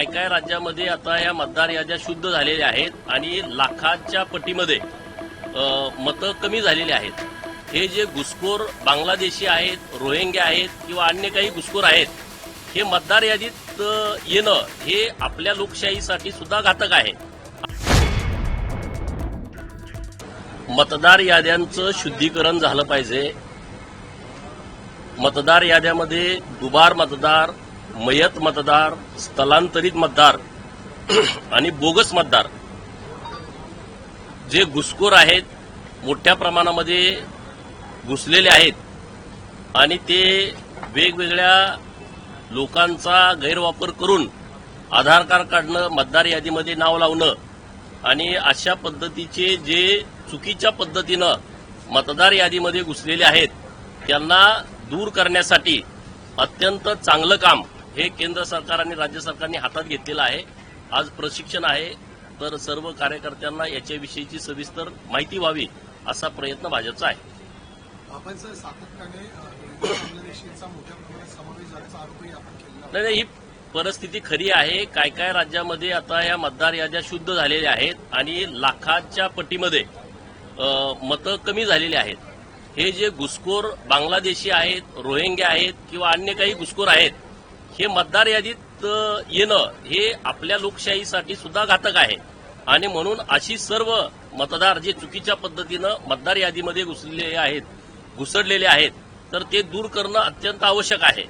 काय काय राज्यामध्ये आता या मतदार याद्या शुद्ध झालेल्या आहेत आणि लाखाच्या पटीमध्ये मतं कमी झालेली आहेत। हे जे घुसखोर बांगलादेशी आहेत, रोहिंग्या आहेत किंवा अन्य काही घुसखोर आहेत, हे मतदार यादीत येणं हे आपल्या लोकशाहीसाठी सुद्धा घातक आहे। मतदार याद्यांचं शुद्धीकरण झालं पाहिजे। मतदार याद्यामध्ये दुबार मतदार, मयत मतदार, स्थलांतरित मतदार आणि बोगस मतदार जे घुसखोर आहेत, मोठ्या प्रमाणामध्ये घुसलेले आहेत आणि ते वेगवेगळ्या लोकांचा गैरवापर करून आधार कार्ड काढणं, मतदार यादीमध्ये नाव लावणं आणि अशा पद्धतीचे जे चुकीच्या पद्धतीनं मतदार यादीमध्ये घुसलेले आहेत त्यांना दूर करण्यासाठी अत्यंत चांगलं काम हे केंद्र सरकार आणि राज्य सरकारने हातात घेतलेलं आहे। आज प्रशिक्षण आहे, तर सर्व कार्यकर्त्यांना याच्याविषयीची सविस्तर माहिती व्हावी असा प्रयत्न भाजपचा आहे। आपण सर सातत्याने बांगलादेशींचा मोठ्या प्रमाणात समावेश झाल्याचा आरोपही आपण केला नाही, ही परिस्थिती खरी आहे। काय काय राज्यामध्ये आता या मतदार याद्या शुद्ध झालेल्या आहेत आणि लाखाच्या पटीमध्ये मतं कमी झालेली आहेत। हे जे घुसखोर बांगलादेशी आहेत, रोहिंग्या आहेत किंवा अन्य काही घुसखोर आहेत, हे मतदार यादीत येणं हे आपल्या लोकशाहीसाठी सुद्धा घातक आहे आणि म्हणून अशी सर्व मतदार जे चुकीच्या पद्धतीनं मतदार यादीमध्ये घुसडलेले आहेत तर ते दूर करणं अत्यंत आवश्यक आहे।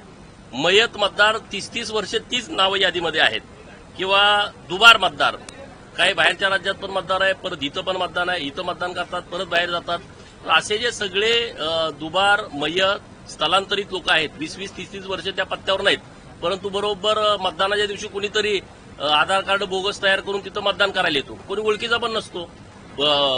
मयत मतदार 30-30 वर्ष तीच नावं यादीमध्ये आहेत किंवा दुबार मतदार, काही बाहेरच्या राज्यात पण मतदार आहे, परत इथं पण मतदान आहे, इथं मतदान करतात, परत बाहेर जातात। असे जे सगळे दुबार, मयत, स्थलांतरित लोक आहेत, 20-20, 30-30 वर्ष त्या पत्त्यावर नाहीत, परंतु बरोबर मतदानाच्या दिवशी कोणीतरी आधार कार्ड बोगस तयार करून तिथं मतदान करायला येतो, कोणी ओळखीचा पण नसतो,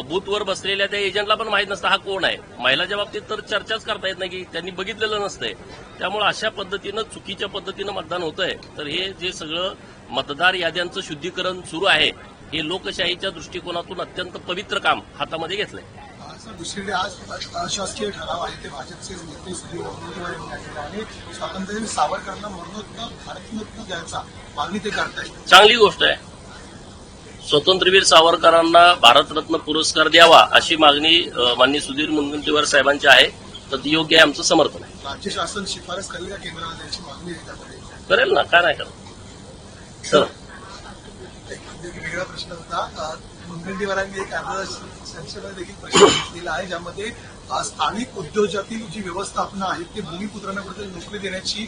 बूथवर बसलेल्या त्या एजंटला पण माहीत नसतं हा कोण आहे। महिलाच्या बाबतीत तर चर्चाच करता येत नाही की त्यांनी बघितलेलं नसतंय। त्यामुळे अशा पद्धतीनं चुकीच्या पद्धतीनं मतदान होतंय। तर हे जे सगळं मतदार याद्यांचं शुद्धीकरण सुरू आहे हे लोकशाहीच्या दृष्टिकोनातून अत्यंत पवित्र काम हातामध्ये घेतलंय। दुसरीकडे आज अशासकीय ठराव आहे ते भाजपचे नेते सुधीर मुनगंटीवार यांनी आणि स्वातंत्र्यवीर सावरकरांना मरणोत्तर भारतरत्न द्यायचा मागणी ते करतायत। चांगली गोष्ट आहे। स्वातंत्र्यवीर सावरकरांना भारतरत्न पुरस्कार द्यावा अशी मागणी माननीय सुधीर मुनगंटीवार साहेबांची आहे, तर ती योग्य आहे, आमचं समर्थन आहे। राज्य शासन शिफारस करेल का केंद्राला त्याची मागणी करेल ना, काय नाही करत सर। एक वेगळा प्रश्न होता, मुनगंटीवारांनी एक अर्ज संसदेमध्ये देखील प्रश्न घेतलेला आहे ज्यामध्ये स्थानिक उद्योगातील जी व्यवस्थापना आहे ते भूमिपुत्रांना नोकरी देण्याची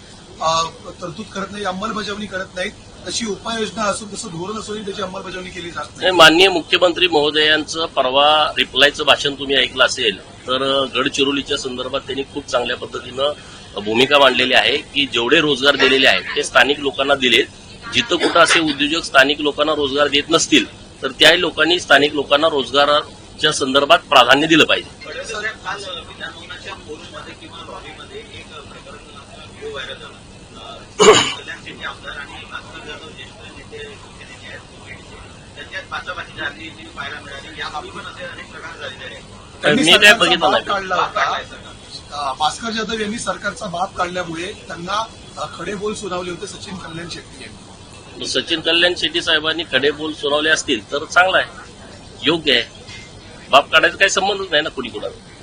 तरतूद करत नाही, अंमलबजावणी करत नाहीत, तशी उपाययोजना असून तसं धोरण असून त्याची अंमलबजावणी केली जात नाही। माननीय मुख्यमंत्री महोदयांचं परवा रिप्लायचं भाषण तुम्ही ऐकलं असेल तर गडचिरोलीच्या संदर्भात त्यांनी खूप चांगल्या पद्धतीनं भूमिका मांडलेली आहे की जेवढे रोजगार दिलेले आहेत ते स्थानिक लोकांना दिलेत। जिथं कुठं असे उद्योजक स्थानिक लोकांना रोजगार देत नसतील तर त्याही लोकांनी स्थानिक लोकांना रोजगाराच्या संदर्भात प्राधान्य दिलं पाहिजे। मी काय बघितलं नाही। भास्कर जाधव यांनी सरकारचा बाप काढल्यामुळे त्यांना खडे बोल सुनावले होते सचिन कल्याण शेट्टी यांनी। सचिन कल्याण शेट्टी साहेबांनी खडे बोल सुनावले असतील तर चांगला आहे, योग्य आहे। बाप काढायचा काही संबंधच नाही ना कुणी कुणाला।